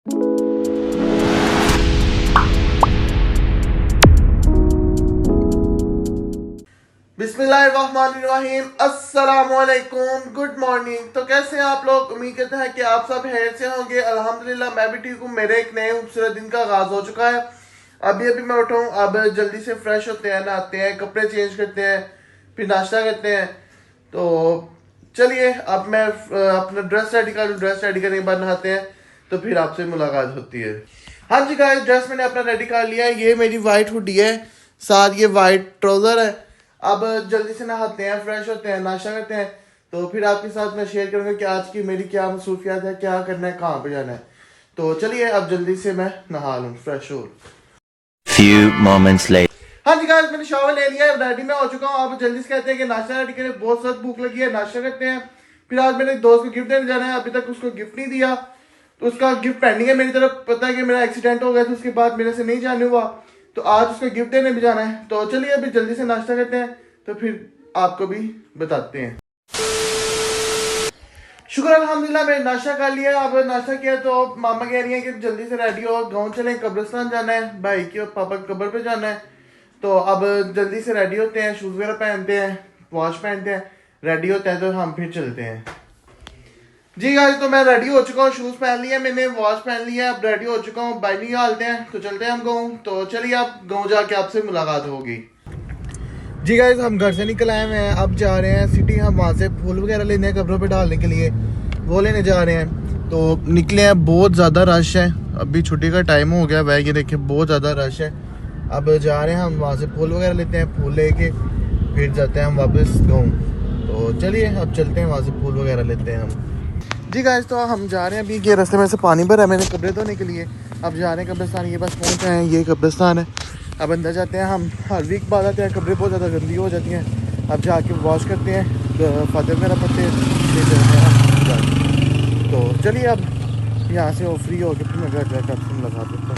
बिस्मिल्लाहिर्रहमानिर्रहीम, अस्सलामुअलैकुम, good morning. तो कैसे हैं आप लोग? उम्मीद करते हैं कि आप सब खैर से होंगे। अल्हम्दुलिल्लाह मैं भी ठीक हूँ। मेरे एक नए खूबसूरत दिन का आगाज हो चुका है। अभी मैं उठा हूँ। अब जल्दी से फ्रेश होते हैं, नहाते हैं, कपड़े चेंज करते हैं, फिर नाश्ता करते हैं। तो चलिए अब मैं अपना ड्रेस रेडी कर लूँ। ड्रेस रेडी करने के बाद नहाते हैं, तो फिर आपसे मुलाकात होती है। हाँ जी गाइस, ड्रेस मैंने अपना रेडी कर लिया है। ये मेरी वाइट हुडी है, साथ ये वाइट ट्राउजर है। अब जल्दी से नहाते हैं, फ्रेश होते हैं, नाश्ता करते हैं, तो फिर आपके साथ मैं शेयर करूंगा कि आज की मेरी क्या मसरूफियात है, क्या करना है, कहाँ पे जाना है। तो चलिए अब जल्दी से मैं नहा लूँ, फ्रेश हो। Few moments later. हाँ जी गाइस, मैंने शावर ले लिया है, रेडी मैं हो चुका हूँ। अब जल्दी से कहते हैं कि नाश्ता रेडी करें, बहुत सख्त भूख लगी है, नाश्ता करते हैं। फिर आज मेरे दोस्त को गिफ्ट देने जाना है, अभी तक उसको गिफ्ट नहीं दिया, तो उसका गिफ्ट पेंडिंग है मेरी तरफ। पता है कि मेरा एक्सीडेंट हो गया था, उसके बाद मेरे से नहीं जाने हुआ, तो आज उसको गिफ्ट देने भी जाना है। तो चलिए अभी जल्दी से नाश्ता करते हैं, तो फिर आपको भी बताते हैं। शुक्र अल्हम्दुलिल्लाह मैंने नाश्ता कर लिया। अब नाश्ता किया तो मामा कह रही है कि जल्दी से रेडी हो, गाँव चलें, कब्रिस्तान जाना है, भाई की और पापा की कब्र पे जाना है। तो अब जल्दी से रेडी होते हैं, शूज़ वगैरह पहनते हैं, वॉच पहनते हैं, रेडी होते हैं, तो हम फिर चलते हैं। जी गाइस, तो मैं रेडी हो चुका हूँ, शूज़ पहन लिया मैंने, वॉच पहन लिया, अब रेडी हो चुका हूँ। बाइक निकालते हैं, तो चलते हैं हम गाँव। तो चलिए अब गाँव जाके आपसे मुलाकात होगी। जी गाइस, हम घर से निकल आए हैं, अब जा रहे हैं सिटी। हम वहाँ से फूल वगैरह लेने हैं कब्रों पे डालने के लिए, वो लेने जा रहे हैं। तो निकले हैं, बहुत ज़्यादा रश है, अभी छुट्टी का टाइम हो गया वह, ये देखिए बहुत ज़्यादा रश है। अब जा रहे हैं हम वहाँ से फूल वगैरह लेते हैं, फूल लेके फिर जाते हैं हम वापस गाँव। तो चलिए अब चलते हैं, वहाँ से फूल वगैरह लेते हैं हम। जी गाइस, तो हम जा रहे हैं, अभी ये रास्ते में से पानी भरा है मैंने कपड़े धोने के लिए। अब जा रहे हैं कब्रिस्तान, ये बस पहुँच रहे हैं, ये कब्रिस्तान है। अब अंदर जाते हैं हम, हर वीक बाद आते हैं, कपड़े बहुत ज़्यादा गंदी हो जाती हैं। अब जाके वॉश करते हैं, फादर वगैरह पड़ते हैं, फिर चलते हैं। तो चलिए अब यहाँ से वो फ्री हो गए, फिर मैं घर जाकर आपसे मुलाकात करता हूँ।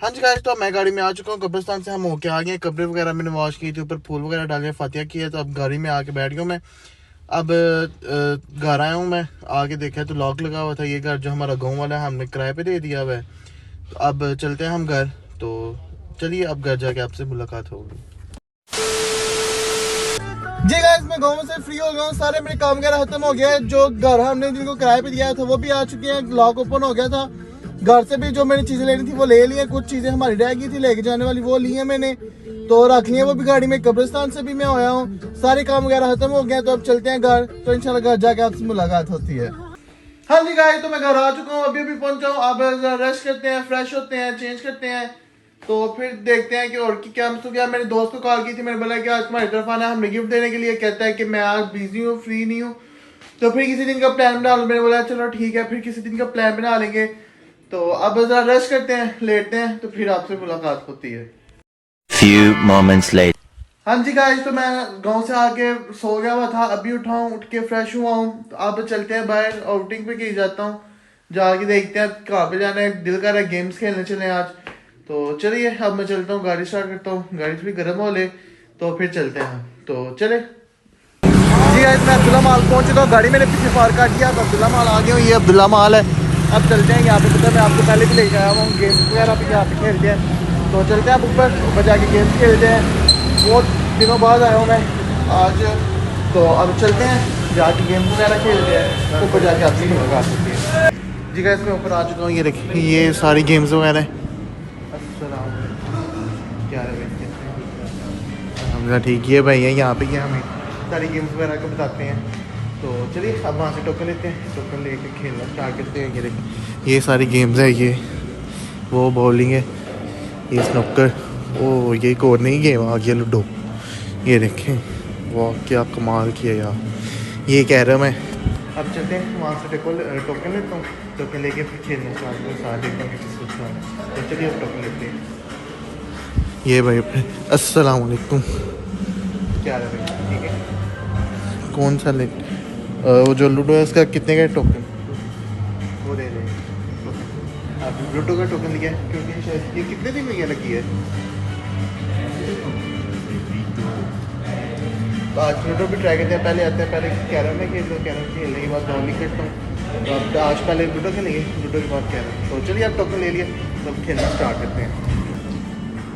हाँ जी गाइस, तो मैं गाड़ी में आ चुका हूँ, कब्रिस्तान से हम होके आ गए। कपड़े वगैरह मैंने वॉश किए थे, ऊपर फूल वगैरह डाले, फातिहा किया, तो अब गाड़ी में आके बैठ गया हूँ मैं। अब घर आया हूँ मैं, आके देखा तो लॉक लगा हुआ था। ये घर जो हमारा गाँव वाला है, हमने किराए पे दे दिया हुआ है। तो अब चलते हैं हम घर। तो चलिए अब घर जाके आपसे मुलाकात होगी। जी गाइस, मैं गाँव से फ्री हो गया हूँ, सारे मेरे काम वगैरह खत्म हो गया है। जो घर हमने जिनको किराए पे दिया था वो भी आ चुके हैं, लॉक ओपन हो गया था। घर से भी जो मेरी चीजें लेनी थी वो ले ली है, कुछ चीजें हमारी रह गई थी लेके जाने वाली, वो ली है मैंने, तो रख ली है वो भी गाड़ी में। कब्रिस्तान से भी मैं आया हूँ, सारे काम वगैरह खत्म हो गए, तो अब चलते हैं घर। तो इंशाल्लाह घर जाके आपसे मुलाकात होती है। हाँ जी गाइस, तो मैं घर आ चुका हूँ, अभी पहुंचा हूँ। अब रेस्ट करते हैं, फ्रेश होते हैं, चेंज करते हैं, तो फिर देखते हैं कि और की क्या मसरूफियत। मैंने दोस्त को कॉल की थी, मैंने बोला कि आज तुम्हारी तरफ आना है हमें गिफ्ट देने के लिए। कहता है कि मैं आज बिजी हूँ, फ्री नहीं हूँ, तो फिर किसी दिन का प्लान बना लो। मैंने बोला चलो ठीक है, फिर किसी दिन का प्लान बना लेंगे। तो अब जरा रेस्ट करते हैं, लेटते हैं, तो फिर आपसे मुलाकात होती है। Few moments later. हाँ जी गाइस, तो मैं गांव से आके सो गया हुआ था, अभी उठा हूँ, उठ के फ्रेश हुआ हूँ। तो अब चलते हैं बाहर, आउटिंग पे कहीं जाता हूँ, जाके देखते हैं कहाँ पे जाना है। दिल कर रहा है गेम्स खेलने चले आज। तो चलिए अब मैं चलता हूँ, गाड़ी स्टार्ट करता हूँ, गाड़ी थोड़ी गर्म हो ले, तो फिर चलते हैं। तो चले जी गाइस, मैं अब्दुल्ला माल पहुँच चुका हूँ, गाड़ी मैंने पीछे पार्क कर दिया, अब अब्दुल्ला माल आ गया हूँ। ये अब्दुल्ला माल है, अब चलते हैं यहाँ पे। पता है मैं आपको पहले भी लेके आया हूँ, गेम्स वगैरह भी यहाँ पे खेलते हैं। तो चलते हैं अब ऊपर जाके गेम्स खेलते हैं, बहुत दिनों बाद आया हूँ मैं आज। तो अब चलते हैं, जाके गेम्स वगैरह खेलते हैं, ऊपर जाके आपसे मुलाकात होती है। जी गाइस, मैं ऊपर आ चुका हूँ, ये देखिए ये सारी गेम्स वगैरह। क्या ठीक है भाई है यहाँ पे, हमें सारी गेम्स वगैरह को बताते हैं। तो चलिए अब वहाँ से टोकन लेते हैं, टोकन लेके खेलना स्टार्ट करते हैं। ये देखिए ये सारी गेम्स है, ये वो बॉलिंग है, ये स्नूकर, ओ ये एक और नई गेम आ गया लूडो। ये देखें वाह क्या कमाल किया यार, ये कैरम है। अब चलते हैं वहाँ से टोकन लेता हूँ, टोकन लेके फिर खेलना स्टार्ट करते साथ देखता हूँ। तो चलिए अब टोकन लेते हैं। ये भाई अस्सलाम वालेकुम, क्या है भाई, ठीक है कौन सा ले वो जो लूडो है उसका कितने का टोकन वो दे दें। अब लूडो का टोकन लिया है, क्योंकि शायद ये कितने दिन में ये लगी है। तो आज लूडो भी ट्राई करते हैं, पहले आते हैं, पहले कैरम में खेलते हैं, कैरम खेलने के बाद बॉलिंग करता हूँ, तो अब आज पहले लूडो खेलेंगे, लूडो के बाद कैरम। तो चलिए अब टोकन ले लिए, तो अब खेलना स्टार्ट करते हैं।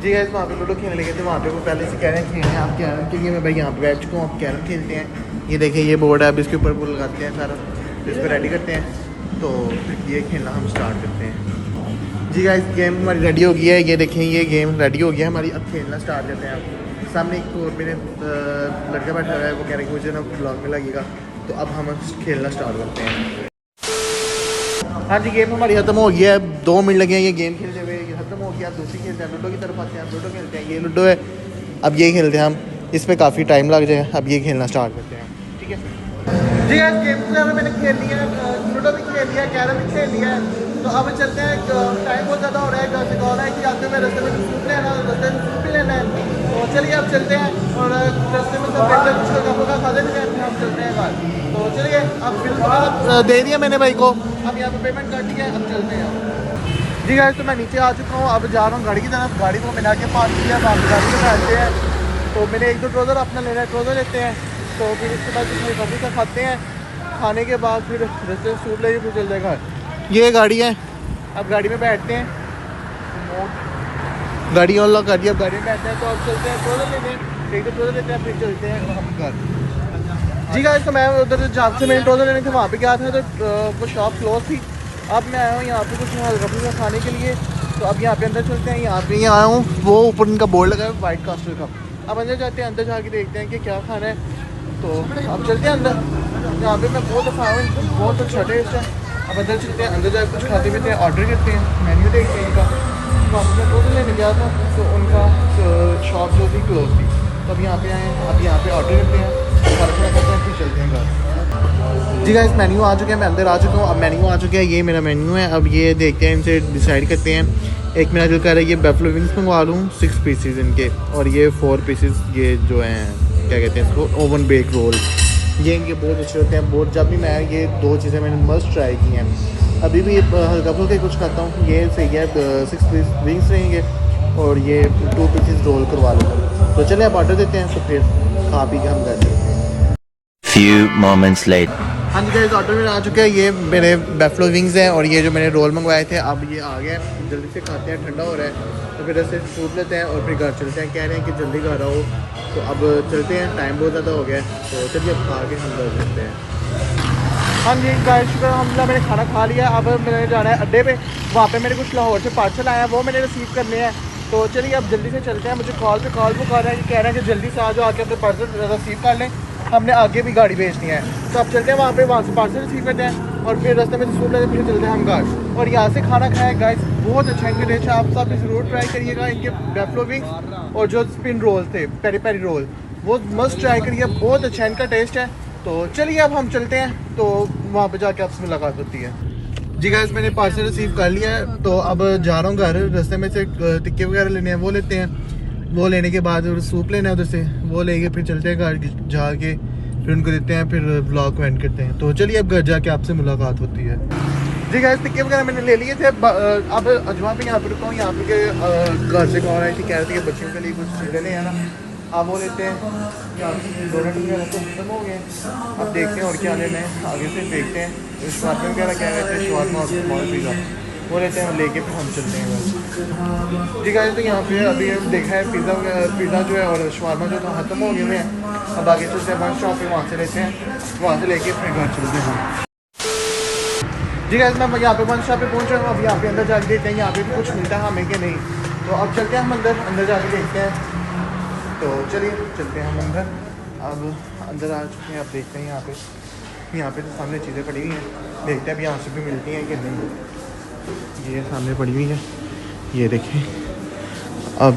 जी गाइस वहाँ पे लूडो खेलने लगे थे, वहाँ पे वो पहले से कह रहे हैं खेलने आप कैरम के लिए। मैं भाई यहाँ पे बैठ चुका हूँ, आप कैरम खेलते हैं। ये देखें ये बोर्ड है, अब इसके ऊपर वो लगाते हैं सारा, तो इस पर रेडी करते हैं, तो फिर ये खेलना हम स्टार्ट करते हैं। जी गाइस गेम हमारी रेडी हो गई है, ये देखें ये गेम रेडी हो गया हमारी। अब खेलना स्टार्ट करते हैं। आप सामने एक और मेरे लड़का बैठा हुआ है, वो कह रहे हैं कि मुझे ना ब्लॉग में लगेगा, तो अब हम खेलना स्टार्ट करते हैं। हाँ जी गेम हमारी ख़त्म हो गई है, 2 मिनट लगे हैं ये गेम खेलते हुए, ये ख़त्म हो गया। अब दूसरी खेलते हैं, लूडो की तरफ आते हैं, लूडो खेलते हैं। ये लूडो है, अब ये खेलते हैं हम, इस पर काफ़ी टाइम लग जाएगा। अब ये खेलना स्टार्ट करते हैं, ठीक है जी गाइस। गेम वगैरह मैंने खेल लिया है, लूडो भी खेल लिया है, कैरम भी खेल लिया है। तो अब चलते हैं, टाइम बहुत ज़्यादा हो रहा है, घर से कॉल है कि आते हुए रास्ते में सूप लेना, रास्ते में सूप भी लेना है। तो चलिए अब चलते हैं, और रास्ते में सब बेहतर कुछ का खा देते हैं, फिर हम चलते हैं घर। तो चलिए अब बिल दे दिया मैंने भाई को, अब यहाँ पे पेमेंट कर दी है, अब चलते हैं। जी गाइस तो मैं नीचे आ चुका हूँ, अब जा रहा हूँ गाड़ी की तरफ। गाड़ी को मैंने आके पार्क किया, आप गाड़ी में बैठते हैं। तो मैंने 1-2 ट्रोज़र अपना लेना है, ट्रोज़र लेते हैं। तो फिर उसके बाद कुछ सब्जी का खाते हैं, खाने के बाद फिर रास्ते से सूट लेके फिर चलते हैं घर। ये गाड़ी है, अब गाड़ी में बैठते हैं, गाड़ी अनलॉक कर दिया, अब गाड़ी में बैठते हैं। तो अब चलते हैं ट्रोज़र लेते हैं, 1-2 ट्रोज़र लेते हैं, फिर चलते हैं हम घर। जी गाइस तो मैं उधर जहाँ से मैंने ट्रोज़र लेने थे वहाँ पे गया था, तो वो शॉप क्लोज थी। अब मैं आया हूँ यहाँ पे कुछ हल्का फुल्का खाने के लिए। तो अब यहाँ पे अंदर चलते हैं, यहाँ पे आया हूँ, वो ऊपर उनका बोर्ड लगा है वाइट कास्टर का। अब अंदर जाते हैं, अंदर जाके देखते हैं कि क्या खाना है। तो अब चलते हैं अंदर, यहाँ पे मैं बहुत दफ़ा आया हूँ, बहुत अच्छा टेस्ट है। अब अंदर चलते हैं, अंदर जाकर कुछ खाते पीते हैं, ऑर्डर करते हैं, मेन्यू देखते हैं इनका। वहाँ पर मैं ट्रोज़र लेने गया था, तो उनका शॉप जो थी क्लोज थी। तो अब यहाँ पे आए हैं, अब यहाँ पे ऑर्डर करते हैं, खाना करते हैं, फिर चलते हैं घर। जी गाइस मेन्यू आ चुके हैं, मैं अंदर आ चुका हूँ। अब मेन्यू आ चुके हैं, ये मेरा मेन्यू है। अब ये देखते हैं, इनसे डिसाइड करते हैं। एक मेरा दिल कर रहा है ये बेफलो विंग्स मंगवा लूँ 6 पीसेस इनके, और ये 4 पीसेस ये जो हैं क्या कहते हैं इसको, ओवन बेक रोल। ये इनके बहुत अच्छे होते हैं, बहुत। जब भी मैं ये 2 चीज़ें मैंने मस्ट ट्राई की हैं। अभी भी हल्का फुल्का कुछ खाता हूँ, ये सही है। 6 पीस विंग्स रहेंगे और ये 2 पीसेस रोल करवा लूँगा। तो चलिए आप ऑर्डर देते हैं, तो फिर खा पी के हम घर चलते हैं। Few moments later. हाँ जी गाइस ऑर्डर मेरा आ चुका है, ये मेरे बेफलो विंग्स हैं, और ये जो मैंने रोल मंगवाए थे अब ये आ गए। जल्दी से खाते हैं, ठंडा हो रहा है। तो फिर ऐसे सूप लेते हैं और फिर घर चलते हैं। कह रहे हैं कि जल्दी घर आओ, तो अब चलते हैं, टाइम बहुत ज़्यादा हो गया है। तो चलिए अब खा के हम घर चलते हैं। हाँ जी गाइस शुक्र अलहमदिल्ला मैंने खाना खा लिया। अब मैंने जाना है अड्डे पे, वहाँ पे मेरे कुछ लाहौर से पार्सल आया है, वो मैंने रिसीव करने हैं। तो चलिए अब जल्दी से चलते हैं। मुझे कॉल वो कर रहा है कि कह रहे हैं कि जल्दी से आ जाओ, आके अपने पार्सल रिसीव कर लें, हमने आगे भी गाड़ी भेजनी है। तो अब चलते हैं वहाँ से पार्सल रिसीव करते हैं, और फिर रास्ते में सूप लेते फिर चलते हैं हम घर। और यहाँ से खाना खाया गाइस, बहुत अच्छा इनका डिश है, आप सब भी ज़रूर ट्राई करिएगा। इनके बेफलो विंग्स और जो स्पिन रोल थे, पेरी पेरी रोल, वो मस्ट ट्राई करिए, बहुत अच्छा इनका टेस्ट है। तो चलिए अब हम चलते हैं, तो वहाँ पे जाके आपसे मुलाकात होती है। जी गाइस मैंने पार्सल रिसीव कर लिया है, तो अब जा रहा हूँ घर। रास्ते में से टिक्के वगैरह लेने हैं, वो लेते हैं। वो लेने के बाद सूप लेना है उधर से, वो लेके फिर चलते हैं घर जाके, फिर उनको देते हैं, फिर व्लॉग को एंड करते हैं। तो चलिए अब घर जाके आपसे मुलाकात होती है। जी गाइस टिक्के वगैरह मैंने ले लिए थे। अब अजवा पे यहाँ पे रुका हूँ, यहाँ पे घर से कॉल आई थी, कह रही थी कि बच्चों के लिए कुछ चीज़ें ले आना। अब वो लेते हैं, डोनट वगैरह तो खत्म हो गए। अब देखते हैं और क्या लेना है, आगे से देखते हैं। शवारमा वगैरह कह रहे थे, शवारमा और स्मॉल पिज़्ज़ा वो लेते हैं, लेके फिर हम चलते हैं बस। जी गाइस तो यहाँ पे अभी देखा है पिज़्ज़ा जो है और शवारमा जो था ख़त्म हो गए हैं। अब आगे चलते हैं वन शॉप पे, वहाँ से लेते हैं, वहाँ से लेके फिर घर चलते हैं। जी गाइस मैं यहाँ पे वन शॉप पे पहुँच रहा हूँ। अब यहाँ पे अंदर जाके देखते हैं यहाँ पे भी कुछ मिलता है हमें कि नहीं। तो अब चलते हैं हम अंदर जाके देखते हैं। तो चलिए चलते हैं हम अंदर। अब अंदर आ चुके हैं, अब देखते हैं यहाँ पे तो सामने चीज़ें पड़ी हुई हैं, देखते हैं अब यहाँ से भी मिलती हैं कि नहीं। ये सामने पड़ी हुई है, ये देखें। अब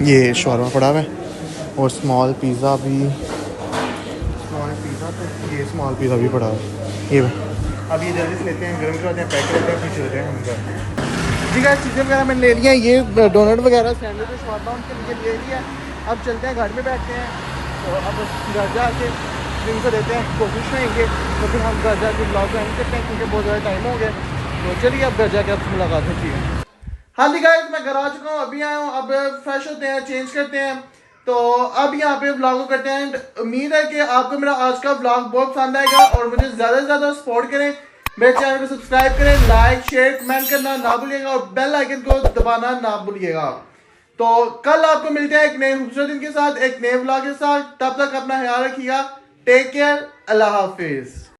ये शवारमा पड़ा हुआ है और स्मॉल पिज़्ज़ा भी पड़ा हुआ है। ये अब ये जल्दी से लेते हैं, गर्म करते हैं, पैक करते हैं, फिर चलते हैं हम घर। जी गाइस चीज़ें वगैरह मैंने ले लिया है, ये डोनट वगैरह सैंडविच शवारमा उनके लिए ले लिया। अब चलते हैं गाड़ी में बैठते हैं, तो अब घर जाके इनको देते हैं, कोशिश रहेंगे, तो फिर हम घर जाके ब्लॉग एंड करते हैं क्योंकि बहुत ज़्यादा टाइम हो गया। तो चलिए अब घर जाके आपसे मुलाकात होती है। हाँ जी गाइस मैं घर आ चुका हूँ, अभी आया हूँ। अब फ्रेश होते हैं, चेंज करते हैं, तो अब यहाँ पे व्लॉग को करते हैं। उम्मीद है कि आपको मेरा आज का व्लॉग बहुत पसंद आएगा और मुझे ज़्यादा से ज़्यादा सपोर्ट करें मेरे चैनल को सब्सक्राइब करें, लाइक शेयर कमेंट करना ना भूलिएगा और बेल आइकन को दबाना ना भूलिएगा। तो कल आपको मिलते हैं एक नए खूबसूरत दिन के साथ, एक नए व्लॉग के साथ। तब तक अपना ख्याल रखिएगा। टेक केयर, अल्लाह हाफिज।